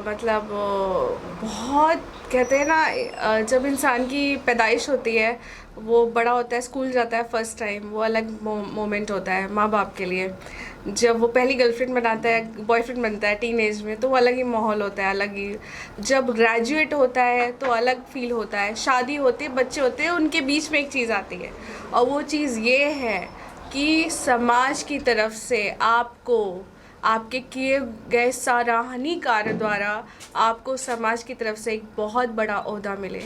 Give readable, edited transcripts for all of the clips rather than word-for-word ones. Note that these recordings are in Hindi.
मतलब बहुत कहते हैं ना, जब इंसान की पैदाइश होती है, वो बड़ा होता है, स्कूल जाता है फर्स्ट टाइम, वो अलग मोमेंट होता है माँ बाप के लिए। जब वो पहली गर्लफ्रेंड बनाता है, बॉयफ्रेंड बनता है टीन एज में, तो वो अलग ही माहौल होता है, अलग ही। जब ग्रेजुएट होता है तो अलग फील होता है। शादी होती है, बच्चे होते हैं, उनके बीच में एक चीज़ आती है, और वो चीज़ ये है कि समाज की तरफ से आपको आपके किए गए सराहनीय कार्य द्वारा आपको समाज की तरफ से एक बहुत बड़ा ओहदा मिले,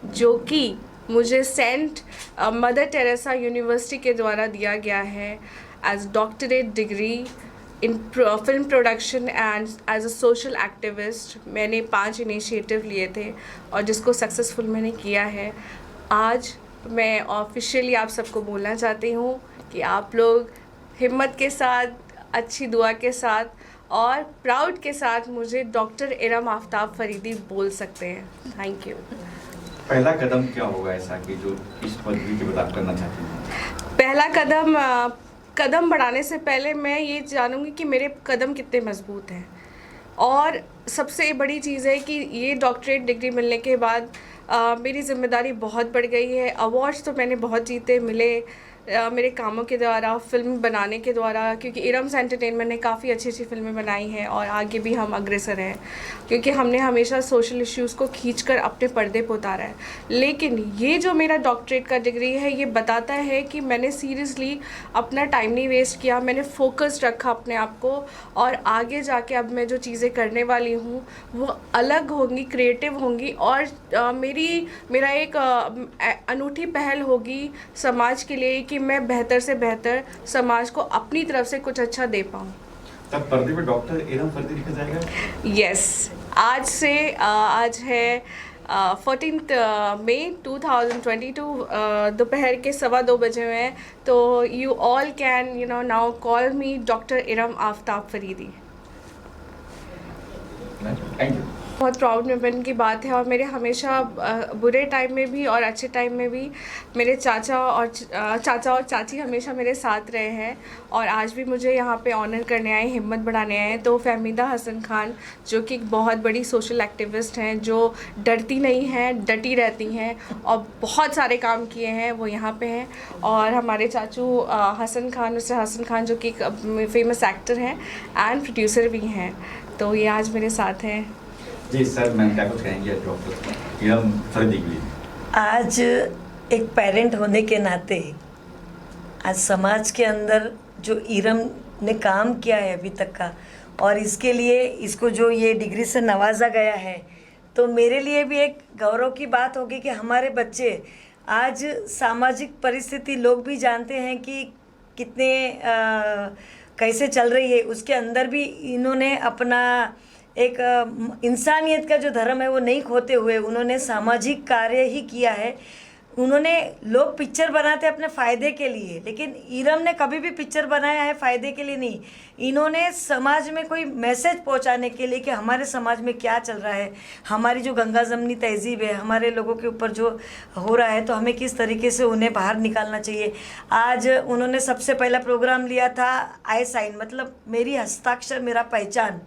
जो कि मुझे सेंट मदर टेरेसा यूनिवर्सिटी के द्वारा दिया गया है as doctorate degree in film production and as a social activist. मैंने 5 इनिशिएटिव लिए थे और जिसको सक्सेसफुल मैंने किया है। आज मैं ऑफिशियली आप सबको बोलना चाहती हूँ कि आप लोग हिम्मत के साथ, अच्छी दुआ के साथ और प्राउड के साथ मुझे डॉक्टर इरम आफ्ताब फरीदी बोल सकते हैं। Thank you. पहला कदम क्या होगा ऐसा कि जो इस पदवी के बाद आप करना चाहते हैं? पहला कदम बढ़ाने से पहले मैं ये जानूंगी कि मेरे कदम कितने मजबूत हैं, और सबसे बड़ी चीज़ है कि ये डॉक्टरेट डिग्री मिलने के बाद मेरी ज़िम्मेदारी बहुत बढ़ गई है। अवार्ड्स तो मैंने बहुत जीते मिले मेरे कामों के द्वारा, फ़िल्म बनाने के द्वारा, क्योंकि इरम्स एंटरटेनमेंट ने काफ़ी अच्छी अच्छी फ़िल्में बनाई हैं और आगे भी हम अग्रसर हैं, क्योंकि हमने हमेशा सोशल इश्यूज़ को खींचकर अपने पर्दे पर उतारा है। लेकिन ये जो मेरा डॉक्टरेट का डिग्री है, ये बताता है कि मैंने सीरियसली अपना टाइम नहीं वेस्ट किया, मैंने फोकस रखा अपने आप को, और आगे जाके अब मैं जो चीज़ें करने वाली हूँ वो अलग होंगी, क्रिएटिव होंगी, और मेरा एक अनूठी पहल होगी समाज के लिए कि मैं बेहतर से बेहतर समाज को अपनी तरफ से कुछ अच्छा दे पाऊँ। तब पर्दे पे डॉक्टर इरम फरीदी लिखा जाएगा? यस, आज है 14 मई 2022, दोपहर के 2:15 बजे हुए हैं। तो you all can now call me doctor Iram Aftab Faridi. Thank you. बहुत प्राउड मोमेंट की बात है, और मेरे हमेशा बुरे टाइम में भी और अच्छे टाइम में भी मेरे चाचा और चाची हमेशा मेरे साथ रहे हैं, और आज भी मुझे यहाँ पे ऑनर करने आए, हिम्मत बढ़ाने आए हैं। तो फहमीदा हसन खान, जो कि एक बहुत बड़ी सोशल एक्टिविस्ट हैं, जो डरती नहीं हैं, डटी रहती हैं और बहुत सारे काम किए हैं, वो यहाँ पे हैं। और हमारे चाचू हसन खान, मिस्टर हसन खान, जो कि एक फेमस एक्टर हैं एंड प्रोड्यूसर भी हैं, तो ये आज मेरे साथ हैं। जी सर, मैम क्या कुछ कहेंगे डॉक्टर इरम फरीदी के लिए? आज एक पेरेंट होने के नाते आज समाज के अंदर जो इरम ने काम किया है अभी तक का, और इसके लिए इसको जो ये डिग्री से नवाजा गया है, तो मेरे लिए भी एक गौरव की बात होगी कि हमारे बच्चे आज सामाजिक परिस्थिति लोग भी जानते हैं कि कितने कैसे चल रही है, उसके अंदर भी इन्होंने अपना एक इंसानियत का जो धर्म है वो नहीं खोते हुए उन्होंने सामाजिक कार्य ही किया है। उन्होंने, लोग पिक्चर बनाते अपने फ़ायदे के लिए, लेकिन इरम ने कभी भी पिक्चर बनाया है फ़ायदे के लिए नहीं। इन्होंने समाज में कोई मैसेज पहुंचाने के लिए कि हमारे समाज में क्या चल रहा है, हमारी जो गंगा जमनी तहजीब है, हमारे लोगों के ऊपर जो हो रहा है, तो हमें किस तरीके से उन्हें बाहर निकालना चाहिए। आज उन्होंने सबसे पहला प्रोग्राम लिया था आई साइन, मतलब मेरी हस्ताक्षर मेरा पहचान,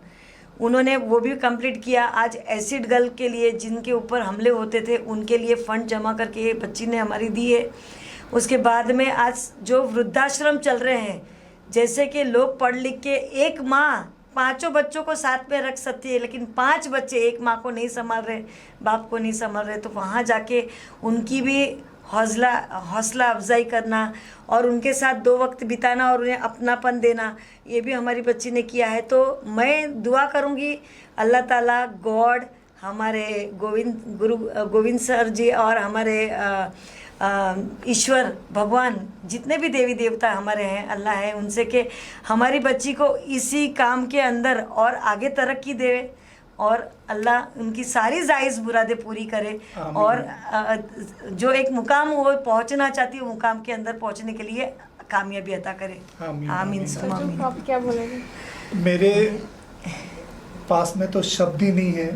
उन्होंने वो भी कंप्लीट किया। आज एसिड गर्ल के लिए जिनके ऊपर हमले होते थे उनके लिए फ़ंड जमा करके ये बच्ची ने हमारी दी है। उसके बाद में आज जो वृद्धाश्रम चल रहे हैं, जैसे कि लोग पढ़ लिख के, एक माँ 5 बच्चों को साथ में रख सकती है, लेकिन 5 बच्चे एक माँ को नहीं संभाल रहे, बाप को नहीं संभाल रहे, तो वहाँ जाके उनकी भी हौसला अफजाई करना और उनके साथ 2 वक्त बिताना और उन्हें अपनापन देना, ये भी हमारी बच्ची ने किया है। तो मैं दुआ करूँगी अल्लाह ताला, गॉड, हमारे गोविंद सर जी और हमारे ईश्वर भगवान, जितने भी देवी देवता हमारे हैं, अल्लाह है, उनसे कि हमारी बच्ची को इसी काम के अंदर और आगे तरक्की दे, और अल्लाह उनकी सारी जायज़ मुरादें पूरी करे, और जो एक मुकाम वो पहुंचना चाहती है, मुकाम के अंदर पहुंचने के लिए कामयाबी अता करे। आमीन। आप क्या बोलेंगे? मेरे पास में तो शब्द ही नहीं है,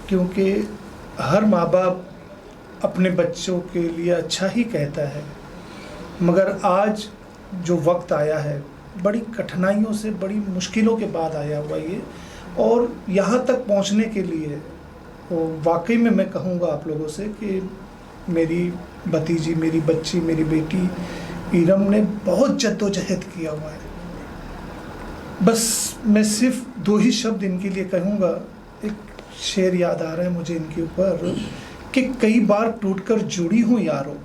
क्योंकि हर माँ बाप अपने बच्चों के लिए अच्छा ही कहता है, मगर आज जो वक्त आया है, बड़ी कठिनाइयों से, बड़ी मुश्किलों के बाद आया हुआ ये, और यहाँ तक पहुँचने के लिए तो वाकई में मैं कहूँगा आप लोगों से कि मेरी भतीजी, मेरी बच्ची, मेरी बेटी इरम ने बहुत जद्दोजहद किया हुआ है। बस मैं सिर्फ 2 ही शब्द इनके लिए कहूँगा। एक शेर याद आ रहा है मुझे इनके ऊपर कि कई बार टूटकर जुड़ी हूँ यारो,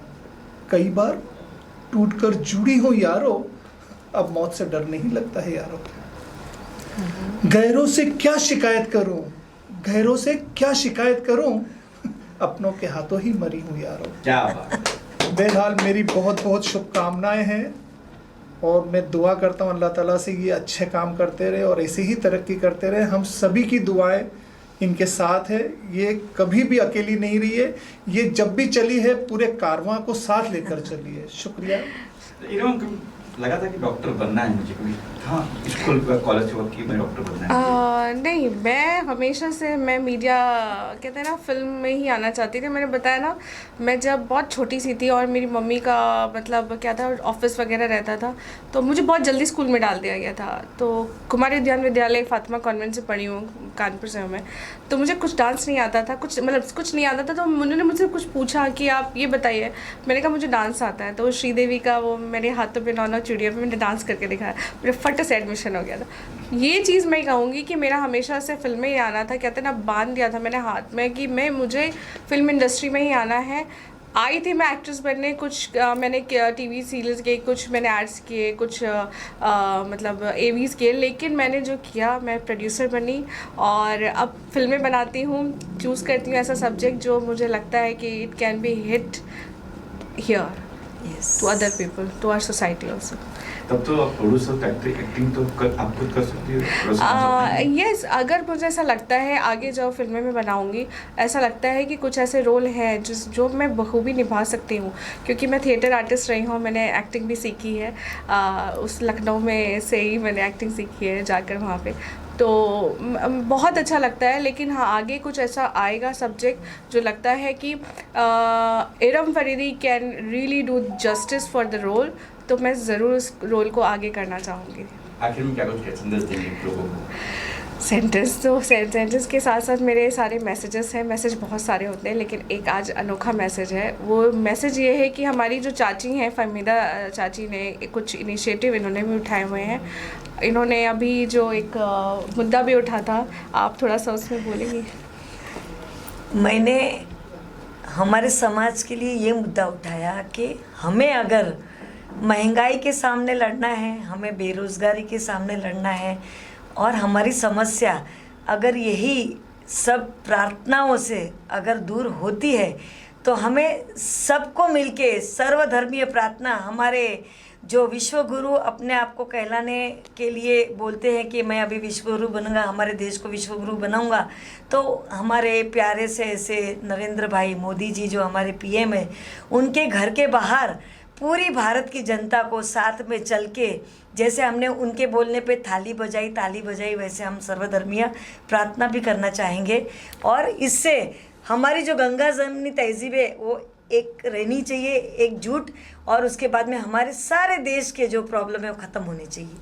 कई बार टूटकर जुड़ी हूँ यारो, अब मौत से डर नहीं लगता है यारो। गैरों से क्या शिकायत करूँ, गैरों से क्या शिकायत करूँ, अपनों के हाथों ही मरी हूँ यारो। क्या बात है। बहरहाल मेरी बहुत बहुत शुभकामनाएं हैं और मैं दुआ करता हूँ अल्लाह ताला से ये अच्छे काम करते रहे और ऐसे ही तरक्की करते रहे। हम सभी की दुआएं इनके साथ है, ये कभी भी अकेली नहीं रही है, ये जब भी चली है पूरे कारवां को साथ लेकर चली है। शुक्रिया। इरम को लगा था कि डॉक्टर बनना है मुझे कभी? हाँ, स्कूल कॉलेज वक्त की मैं डॉक्टर बनना है। नहीं, मैं हमेशा से मैं मीडिया कहते हैं ना फिल्म में ही आना चाहती थी। मैंने बताया ना, मैं जब बहुत छोटी सी थी और मेरी मम्मी का मतलब क्या था, ऑफिस वगैरह रहता था, तो मुझे बहुत जल्दी स्कूल में डाल दिया गया था। तो कुमारी उद्यान विद्यालय फातिमा कॉन्वेंट से पढ़ी हूँ, कानपुर से हूँ मैं। तो मुझे कुछ डांस नहीं आता था, कुछ नहीं आता था। तो उन्होंने मुझसे कुछ पूछा कि आप ये बताइए। मैंने कहा मुझे डांस आता है। तो श्रीदेवी का वो मेरे हाथों पे 9 चिड़िया पे मैंने डांस करके दिखाया, मेरे फट से एडमिशन हो गया था। ये चीज़ मैं कहूँगी कि मेरा हमेशा से फिल्म में ही आना था। कहते ना, बांध दिया था मैंने हाथ में कि मुझे फिल्म इंडस्ट्री में ही आना है। आई थी मैं एक्ट्रेस बनने, कुछ मैंने टीवी सीरियल्स के, कुछ मैंने एड्स किए, कुछ मतलब एवीज़ किए, लेकिन मैंने जो किया, मैं प्रोड्यूसर बनी और अब फिल्में बनाती हूँ। चूज़ करती हूँ ऐसा सब्जेक्ट जो मुझे लगता है कि it can be hit here to other people, to our society also. तब तो आप प्रोड्यूसर, एक्टिंग तो आप खुद कर सकती हो। यस, अगर मुझे ऐसा लगता है आगे जो फिल्में में बनाऊंगी, ऐसा लगता है कि कुछ ऐसे रोल हैं जो मैं बखूबी निभा सकती हूँ, क्योंकि मैं थिएटर आर्टिस्ट रही हूँ, मैंने एक्टिंग भी सीखी है। उस लखनऊ में से ही मैंने एक्टिंग सीखी है जाकर वहाँ पे। तो बहुत अच्छा लगता है। लेकिन हाँ, आगे कुछ ऐसा आएगा सब्जेक्ट जो लगता है कि Iram Faridi can really do justice for the role, तो मैं ज़रूर उस रोल को आगे करना चाहूँगी। आखिर में क्या कुछ संदेश देंगे लोगों को? सेंटेंस के साथ साथ मेरे सारे मैसेजेस हैं। मैसेज बहुत सारे होते हैं, लेकिन एक आज अनोखा मैसेज है। वो मैसेज ये है कि हमारी जो चाची हैं, फहमीदा चाची ने कुछ इनिशिएटिव इन्होंने भी उठाए हुए हैं। इन्होंने अभी जो एक मुद्दा भी उठा था, आप थोड़ा सा उसमें बोलेंगे? मैंने हमारे समाज के लिए ये मुद्दा उठाया कि हमें अगर महंगाई के सामने लड़ना है, हमें बेरोज़गारी के सामने लड़ना है, और हमारी समस्या अगर यही सब प्रार्थनाओं से अगर दूर होती है, तो हमें सबको मिलके सर्वधर्मीय प्रार्थना, हमारे जो विश्वगुरु अपने आप को कहलाने के लिए बोलते हैं कि मैं अभी विश्वगुरु बनूंगा, हमारे देश को विश्वगुरु बनाऊंगा, तो हमारे प्यारे से ऐसे नरेंद्र भाई मोदी जी जो हमारे पीएम है, उनके घर के बाहर पूरी भारत की जनता को साथ में चल के, जैसे हमने उनके बोलने पे ताली बजाई, वैसे हम सर्वधर्मीय प्रार्थना भी करना चाहेंगे। और इससे हमारी जो गंगा जमनी तहजीब है वो एक रहनी चाहिए, एकजुट, और उसके बाद में हमारे सारे देश के जो प्रॉब्लम है वो ख़त्म होने चाहिए।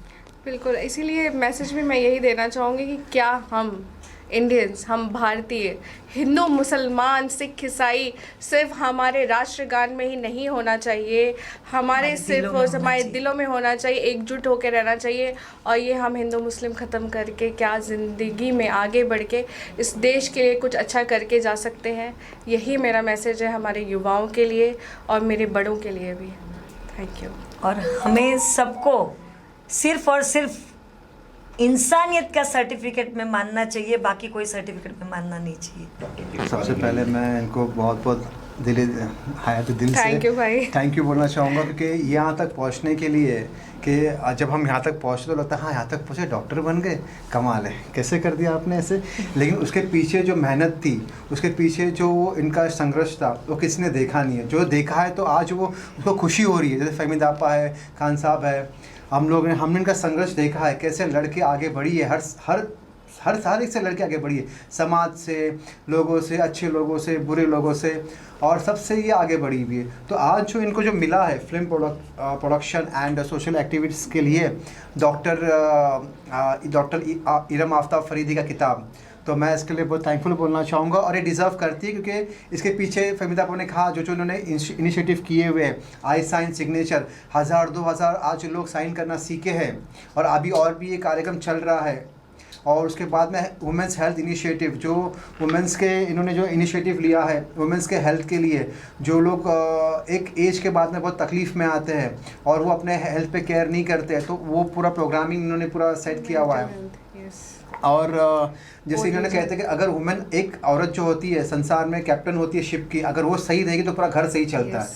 बिल्कुल, इसीलिए मैसेज भी मैं यही देना चाहूँगी कि क्या हम इंडियंस, हम भारतीय, हिंदू, मुसलमान, सिख, ईसाई सिर्फ हमारे राष्ट्रगान में ही नहीं होना चाहिए, हमारे सिर्फ हमारे दिलों में होना चाहिए, एकजुट होकर रहना चाहिए। और ये हम हिंदू मुस्लिम ख़त्म करके क्या ज़िंदगी में आगे बढ़ के इस देश के लिए कुछ अच्छा करके जा सकते हैं। यही मेरा मैसेज है हमारे युवाओं के लिए और मेरे बड़ों के लिए भी। Thank you. और हमें सबको सिर्फ और सिर्फ इंसानियत का सर्टिफिकेट में मानना चाहिए, बाकी कोई सर्टिफिकेट में मानना नहीं चाहिए। सबसे पहले मैं इनको बहुत बहुत दिल से थैंक यू भाई, थैंक यू बोलना चाहूँगा, क्योंकि यहाँ तक पहुँचने के लिए कि जब हम यहाँ तक पहुँचते तो लगता है हाँ यहाँ तक पहुँचे, डॉक्टर बन गए, कमाल है, कैसे कर दिया आपने ऐसे। लेकिन उसके पीछे जो मेहनत थी, उसके पीछे जो इनका संघर्ष था, वो किसी ने देखा नहीं है। जो देखा है तो आज वो उसको खुशी हो रही है। जैसे फहमीदा आपा है, खान साहब है, हमने इनका संघर्ष देखा है, कैसे लड़के आगे बढ़ी है, हर हर एक से लड़के आगे बढ़ी है, समाज से, लोगों से, अच्छे लोगों से, बुरे लोगों से, और सबसे ये आगे बढ़ी हुई है। तो आज जो इनको जो मिला है film production and social activities के लिए डॉक्टर इरम आफ्ताब फरीदी का किताब, तो मैं इसके लिए बहुत थैंकफुल बोलना चाहूँगा। और ये डिज़र्व करती है क्योंकि इसके पीछे फहमीदा आपने कहा जो इन्होंने इनिशिएटिव किए हुए हैं, आई साइन सिग्नेचर 1000-2000 आज लोग साइन करना सीखे हैं, और अभी और भी ये कार्यक्रम चल रहा है। और उसके बाद में वुमेंस हेल्थ इनिशिएटिव, जो वुमेंस के इन्होंने जो इनिशिएटिव लिया है वुमेंस के हेल्थ के लिए, जो लोग एक एज के बाद में बहुत तकलीफ़ में आते हैं और वो अपने हेल्थ पे केयर नहीं करते, तो वो पूरा प्रोग्रामिंग इन्होंने पूरा सेट किया हुआ है। और जैसे इन्होंने कहते हैं कि अगर वुमेन, एक औरत जो होती है संसार में कैप्टन होती है शिप की, अगर वो सही रहेगी तो पूरा घर सही चलता है।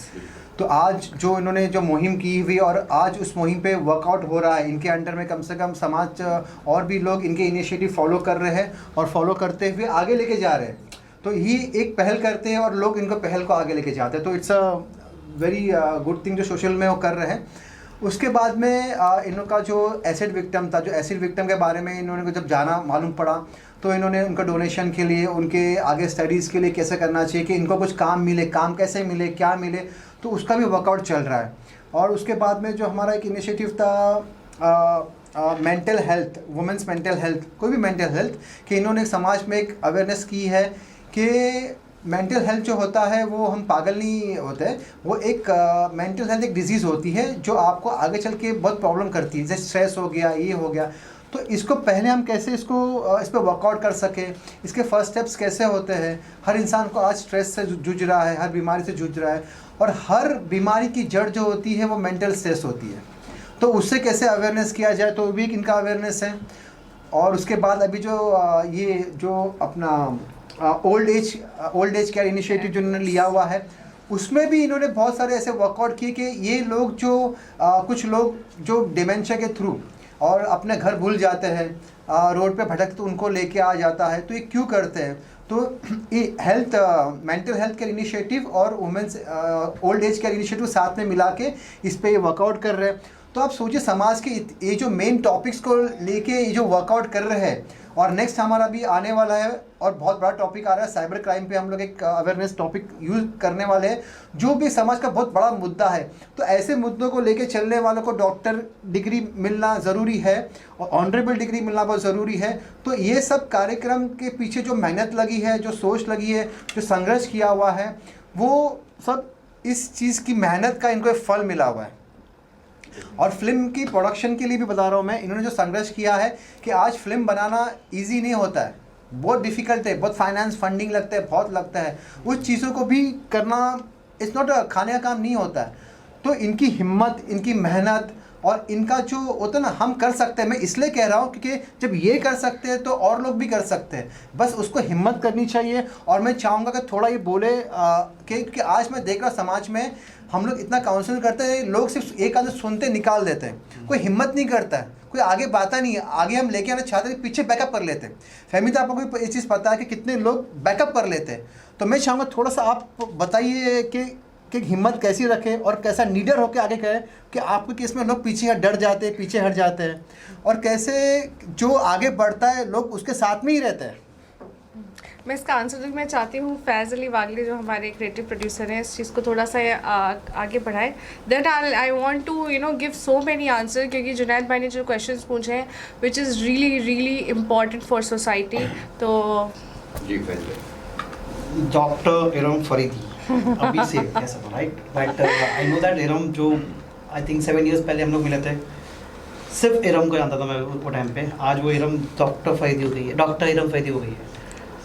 तो आज जो इन्होंने जो मुहिम की हुई, और आज उस मुहिम पे वर्कआउट हो रहा है, इनके अंडर में कम से कम समाज और भी लोग इनके इनिशिएटिव फॉलो कर रहे हैं और फॉलो करते हुए आगे लेके जा रहे हैं। तो ये एक पहल करते हैं और लोग इनको पहल को आगे लेके जाते हैं, तो it's a very good thing जो सोशल में वो कर रहे हैं। उसके बाद में इनका जो एसिड विक्टिम था, जो एसिड विक्टिम के बारे में इन्होंने जब जाना, मालूम पड़ा, तो इन्होंने उनका डोनेशन के लिए, उनके आगे स्टडीज़ के लिए कैसे करना चाहिए, कि इनको कुछ काम मिले, काम कैसे मिले, क्या मिले, तो उसका भी वर्कआउट चल रहा है। और उसके बाद में जो हमारा एक इनिशिएटिव था mental health, women's mental health, कोई भी मेंटल हेल्थ, कि इन्होंने समाज में एक अवेयरनेस की है कि मेंटल हेल्थ जो होता है वो हम पागल नहीं होते, वो एक मेंटल हेल्थ एक डिजीज़ होती है जो आपको आगे चल के बहुत प्रॉब्लम करती है, जैसे स्ट्रेस हो गया, ये हो गया। तो इसको पहले हम कैसे इस पर वर्कआउट कर सके, इसके फर्स्ट स्टेप्स कैसे होते हैं। हर इंसान को आज स्ट्रेस से जूझ रहा है, हर बीमारी से जूझ रहा है, और हर बीमारी की जड़ जो होती है वो मेंटल स्ट्रेस होती है। तो उससे कैसे अवेयरनेस किया जाए, तो भी इनका अवेयरनेस है। और उसके बाद अभी जो ये जो अपना ओल्ड एज केयर इनिशिएटिव जो इन्होंने लिया हुआ है, उसमें भी इन्होंने बहुत सारे ऐसे वर्कआउट किए कि ये लोग जो कुछ लोग जो डिमेंशिया के थ्रू और अपने घर भूल जाते हैं, रोड पे भटकते, तो उनको लेके आ जाता है। तो ये क्यों करते हैं, तो ये health, mental health care initiative और women's old age care initiative साथ में मिला के इस पे वर्कआउट कर रहे हैं। तो आप सोचिए समाज के ये जो मेन टॉपिक्स को लेके ये जो वर्कआउट कर रहे हैं। और नेक्स्ट हमारा भी आने वाला है और बहुत बड़ा टॉपिक आ रहा है, साइबर क्राइम पे हम लोग एक अवेयरनेस टॉपिक यूज़ करने वाले हैं, जो भी समाज का बहुत बड़ा मुद्दा है। तो ऐसे मुद्दों को लेके चलने वालों को डॉक्टर डिग्री मिलना ज़रूरी है और ऑनरेबल डिग्री मिलना बहुत ज़रूरी है। तो ये सब कार्यक्रम के पीछे जो मेहनत लगी है, जो सोच लगी है, जो संघर्ष किया हुआ है, वो सब इस चीज़ की मेहनत का इनको एक फल मिला हुआ है। और फिल्म की प्रोडक्शन के लिए भी बता रहा हूँ मैं, इन्होंने जो संघर्ष किया है कि आज फिल्म बनाना इजी नहीं होता है, बहुत डिफ़िकल्ट है, बहुत फाइनेंस फंडिंग लगता है, बहुत लगता है। उस चीज़ों को भी करना इट्स नॉट खाने का काम नहीं होता है। तो इनकी हिम्मत, इनकी मेहनत और इनका जो होता है ना, हम कर सकते हैं, मैं इसलिए कह रहा हूँ क्योंकि जब ये कर सकते हैं तो और लोग भी कर सकते हैं, बस उसको हिम्मत करनी चाहिए। और मैं चाहूँगा कि थोड़ा ये बोले कि आज मैं देख रहा समाज में हम लोग इतना काउंसिल करते हैं, लोग सिर्फ एक आदमी सुनते निकाल देते हैं, कोई हिम्मत नहीं करता है, कोई आगे बाता नहीं है, आगे हम लेके आना चाहते हैं, पीछे बैकअप कर लेते हैं। फहमी तो आपको ये चीज़ पता है कि कितने लोग बैकअप कर लेते हैं। तो मैं चाहूँगा थोड़ा सा आप बताइए कि हिम्मत कैसी रखें और कैसा नीडर होकर आगे करें कि आपके केस में लोग पीछे डर जाते हैं, पीछे हट जाते हैं, और कैसे जो आगे बढ़ता है लोग उसके साथ में ही रहते हैं। मैं इसका आंसर तो मैं चाहती हूँ फैज़ अली वागले जो हमारे क्रिएटिव प्रोड्यूसर हैं इस चीज़ को थोड़ा सा आगे बढ़ाए। That I want to give so many answer, क्योंकि जुनैद भाई ने जो क्वेश्चंस पूछे हैं which is really important for society. तो जी डॉक्टर इरम फरीदी अभी से कैसा right, but I know that Iram जो आई थिंक 7 years पहले हम लोग मिले थे, सिर्फ इरम को जानता था मैं वो टाइम पे। आज वो इरम डॉक्टर फरीदी हो गई है, डॉक्टर इरम फरीदी हो गई है।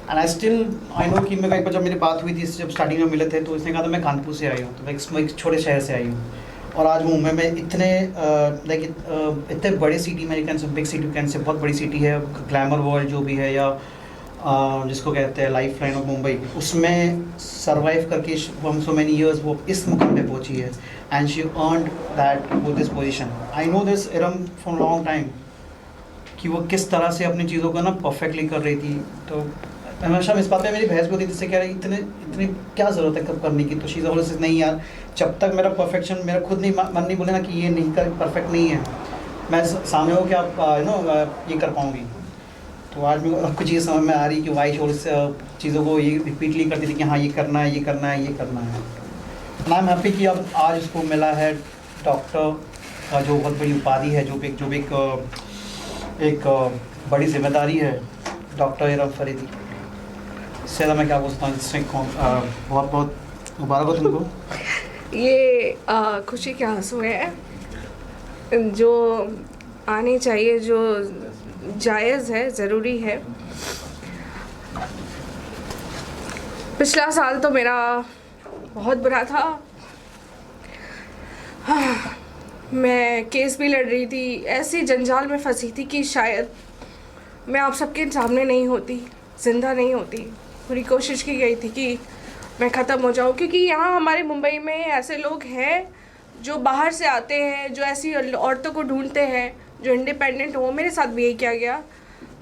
एंड आई नो कि मैं एक बार जब मेरी बात हुई थी, जब स्टार्टिंग में मिले थे, तो उसने कहा था मैं कानपुर से आई हूँ, तो मैं एक छोटे शहर से आई हूँ, और आज मुंबई में इतने इतने बड़े सिटी में, can say big city, can say बहुत बड़ी सिटी है, ग्लैमर वर्ल्ड जो भी है, या जिसको कहते हैं लाइफ लाइन ऑफ मुंबई, उसमें सर्वाइव करके सो मैनी ईयर्स वो इस मुकाम पे पहुंची है। And she earned that with this position. I know this Iram for long time कि वो किस तरह से अपनी चीज़ों को ना परफेक्टली कर रही थी। तो हमेशा इस बात पे मेरी बहस होती थी, जिससे कह रही इतनी क्या ज़रूरत है कब करने की। तो चीज़ से नहीं यार, जब तक मेरा परफेक्शन, मेरा खुद नहीं मन नहीं बोले ना कि ये नहीं कर परफेक्ट नहीं है, मैं सामने हो कि आप ये कर पाऊँगी। तो आज मेरे को कुछ चीज़ समझ में आ रही कि वाई शोर चीज़ों को ये रिपीटली करती थी कि हाँ ये करना है, ये करना है, ये करना है। आई एम हैप्पी कि अब आज उसको मिला है डॉक्टर का जो बहुत बड़ी उपाधि है, जो भी एक बड़ी जिम्मेदारी है, डॉक्टर इरम फरीदी। इससे ज़्यादा मैं क्या बोलता हूँ, इससे बहुत बहुत मुबारक हो तुमको। ये खुशी के आंसू हैं जो आने चाहिए, जो जायज़ है, ज़रूरी है। पिछला साल तो मेरा बहुत बुरा था। मैं केस भी लड़ रही थी, ऐसी जंजाल में फंसी थी कि शायद मैं आप सबके सामने नहीं होती, ज़िंदा नहीं होती। पूरी कोशिश की गई थी कि मैं ख़त्म हो जाऊँ, क्योंकि यहाँ हमारे मुंबई में ऐसे लोग हैं जो बाहर से आते हैं, जो ऐसी औरतों को ढूंढते हैं जो इंडिपेंडेंट हो। मेरे साथ भी यही किया गया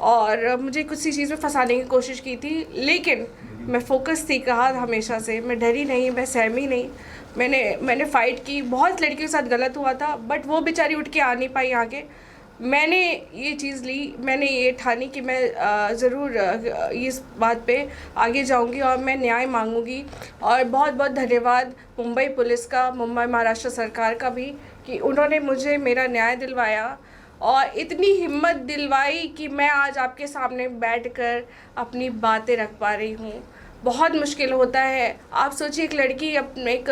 और मुझे कुछ सी चीज़ में फंसाने की कोशिश की थी, लेकिन मैं फोकस थी कहा हमेशा से, मैं डरी नहीं, मैं सहमी नहीं। मैंने फ़ाइट की। बहुत लड़कियों के साथ गलत हुआ था, बट वो बेचारी उठ के आ नहीं पाई आगे। मैंने ये चीज़ ली, मैंने ये ठानी कि मैं ज़रूर इस बात पे आगे जाऊंगी और मैं न्याय मांगूंगी। और बहुत बहुत धन्यवाद मुंबई पुलिस का, मुंबई महाराष्ट्र सरकार का भी, कि उन्होंने मुझे मेरा न्याय दिलवाया और इतनी हिम्मत दिलवाई कि मैं आज आपके सामने बैठकर अपनी बातें रख पा रही हूँ। बहुत मुश्किल होता है। आप सोचिए, एक लड़की अपने एक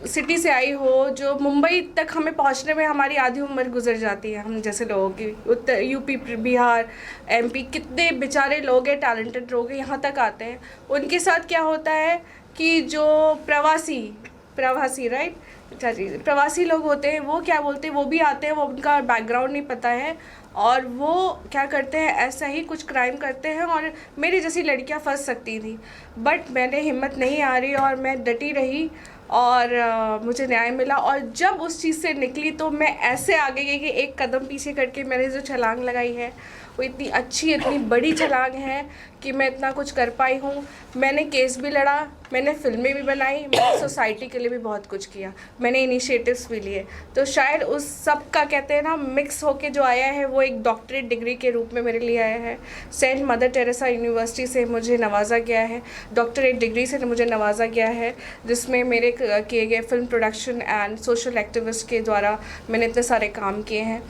सिटी से आई हो, जो मुंबई तक हमें पहुंचने में हमारी आधी उम्र गुजर जाती है, हम जैसे लोगों की। उत्तर यूपी, बिहार, एमपी, कितने बेचारे लोग हैं, टैलेंटेड लोग हैं, यहाँ तक आते हैं। उनके साथ क्या होता है कि जो प्रवासी राइट, अच्छा जी, प्रवासी लोग होते हैं, वो क्या बोलते हैं, वो भी आते हैं, वो उनका बैकग्राउंड नहीं पता है और वो क्या करते हैं, ऐसा ही कुछ क्राइम करते हैं और मेरी जैसी लड़कियां फंस सकती थी। बट मैंने हिम्मत नहीं हारी और मैं डटी रही और मुझे न्याय मिला। और जब उस चीज़ से निकली तो मैं ऐसे आगे गई कि एक कदम पीछे करके मैंने जो छलांग लगाई है वो इतनी अच्छी, इतनी बड़ी छलांग है कि मैं इतना कुछ कर पाई हूँ। मैंने केस भी लड़ा, मैंने फिल्में भी बनाई, मैंने सोसाइटी के लिए भी बहुत कुछ किया, मैंने इनिशिएटिव्स भी लिए। तो शायद उस सब का कहते हैं ना, मिक्स होके जो आया है वो एक डॉक्टरेट डिग्री के रूप में मेरे लिए आया है। सेंट मदर टेरेसा यूनिवर्सिटी से मुझे नवाजा गया है, डॉक्टरेट डिग्री से मुझे नवाजा गया है, जिसमें मेरे किए गए film production and social activist के द्वारा मैंने इतने सारे काम किए हैं।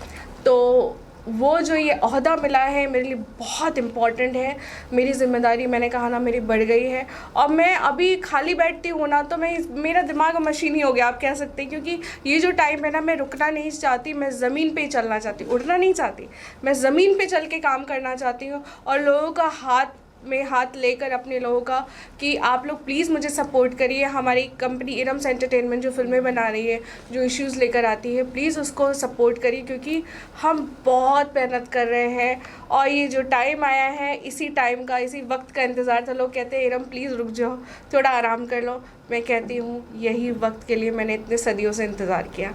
तो वो जो ये ओहदा मिला है मेरे लिए बहुत इम्पॉर्टेंट है। मेरी ज़िम्मेदारी, मैंने कहा ना, मेरी बढ़ गई है और मैं अभी खाली बैठती हूँ ना तो मेरा दिमाग मशीन ही हो गया, आप कह सकते हैं। क्योंकि ये जो टाइम है ना, मैं रुकना नहीं चाहती, मैं ज़मीन पे ही चलना चाहती हूँ, उड़ना नहीं चाहती। मैं ज़मीन पे चल के काम करना चाहती हूँ और लोगों का हाथ में हाथ लेकर, अपने लोगों का, कि आप लोग प्लीज़ मुझे सपोर्ट करिए। हमारी कंपनी इरम्स एंटरटेनमेंट जो फिल्में बना रही है, जो इश्यूज़ लेकर आती है, प्लीज़ उसको सपोर्ट करिए, क्योंकि हम बहुत मेहनत कर रहे हैं और ये जो टाइम आया है, इसी टाइम का, इसी वक्त का इंतज़ार था। लोग कहते हैं इरम प्लीज़ रुक जाओ, थोड़ा आराम कर लो। मैं कहती हूँ यही वक्त के लिए मैंने इतने सदियों से इंतज़ार किया।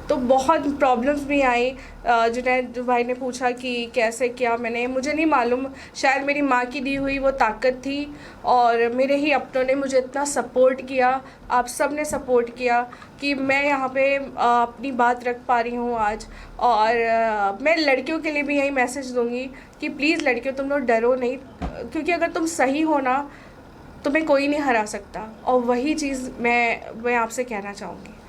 तो बहुत प्रॉब्लम्स भी आई। जुनैद भाई ने पूछा कि कैसे क्या, मुझे नहीं मालूम, शायद मेरी माँ की दी हुई वो ताकत थी और मेरे ही अपनों ने मुझे इतना सपोर्ट किया, आप सब ने सपोर्ट किया कि मैं यहाँ पे अपनी बात रख पा रही हूँ आज। और मैं लड़कियों के लिए भी यही मैसेज दूँगी कि प्लीज़ लड़कियों, तुम लोग डरो नहीं, क्योंकि अगर तुम सही हो ना, तुम्हें कोई नहीं हरा सकता। और वही चीज़ मैं आपसे कहना चाहूँगी।